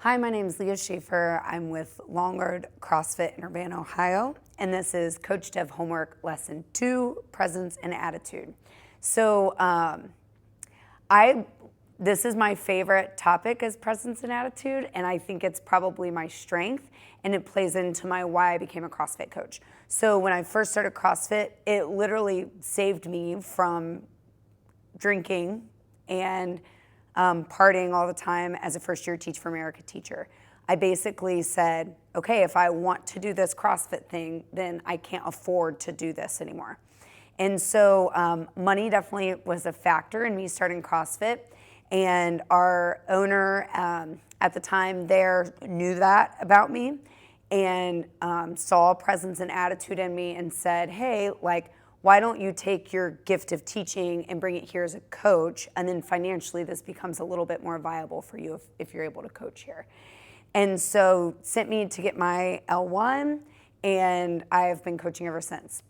Hi, my name is Lea Shafer. I'm with Longard CrossFit in Urbana, Ohio, and this is Coach Dev Homework Lesson 2, Presence and Attitude. So this is my favorite topic is presence and attitude, and I think it's probably my strength, and it plays into my why I became a CrossFit coach. So when I first started CrossFit, it literally saved me from drinking and partying all the time as a first-year Teach for America teacher. I basically said, okay, if I want to do this CrossFit thing, then I can't afford to do this anymore. And so money definitely was a factor in me starting CrossFit. And our owner at the time there knew that about me and saw presence and attitude in me and said, hey, why don't you take your gift of teaching and bring it here as a coach, and then financially this becomes a little bit more viable for you if you're able to coach here. And so sent me to get my L1, and I've been coaching ever since.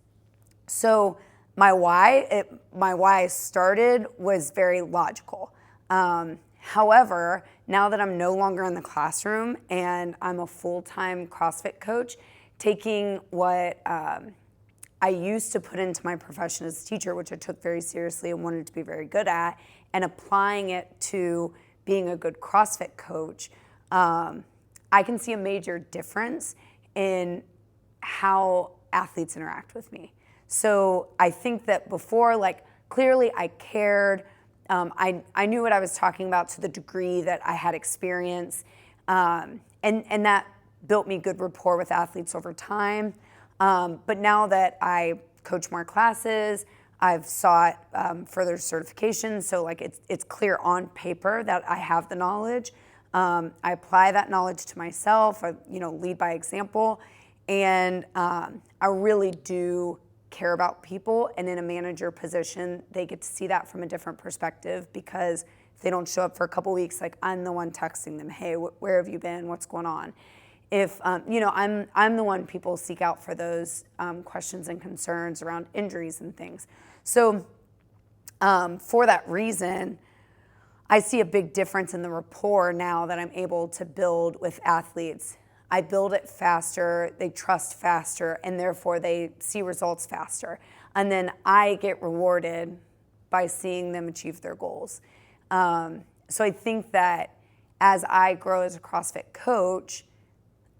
So my why started was very logical. However, now that I'm no longer in the classroom and I'm a full-time CrossFit coach, taking what I used to put into my profession as a teacher, which I took very seriously and wanted to be very good at, and applying it to being a good CrossFit coach, I can see a major difference in how athletes interact with me. So I think that before, clearly I cared. I knew what I was talking about to the degree that I had experience, and that built me good rapport with athletes over time. But now that I coach more classes, I've sought further certifications, so it's clear on paper that I have the knowledge. I apply that knowledge to myself. I lead by example, and I really do care about people. And in a manager position, they get to see that from a different perspective, because if they don't show up for a couple weeks, I'm the one texting them, hey, where have you been? What's going on? If I'm the one people seek out for those questions and concerns around injuries and things. So for that reason, I see a big difference in the rapport now that I'm able to build with athletes. I build it faster, they trust faster, and therefore they see results faster. And then I get rewarded by seeing them achieve their goals. So I think that as I grow as a CrossFit coach,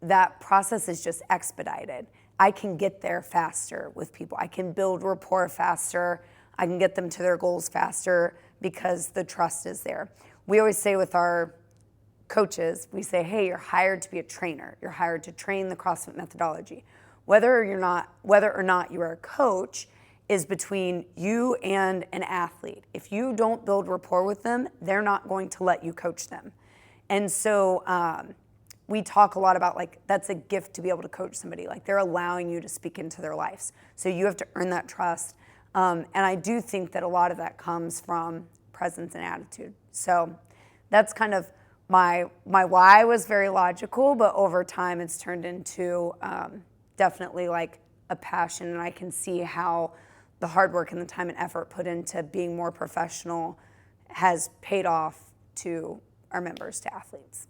that process is just expedited. I can get there faster with people. I can build rapport faster. I can get them to their goals faster because the trust is there. We always say with our coaches, we say, hey, you're hired to be a trainer. You're hired to train the CrossFit methodology. Whether or not you are a coach is between you and an athlete. If you don't build rapport with them, they're not going to let you coach them. And so we talk a lot about that's a gift to be able to coach somebody. They're allowing you to speak into their lives. So you have to earn that trust. And I do think that a lot of that comes from presence and attitude. So that's kind of my why was very logical, but over time it's turned into definitely a passion, and I can see how the hard work and the time and effort put into being more professional has paid off to our members, to athletes.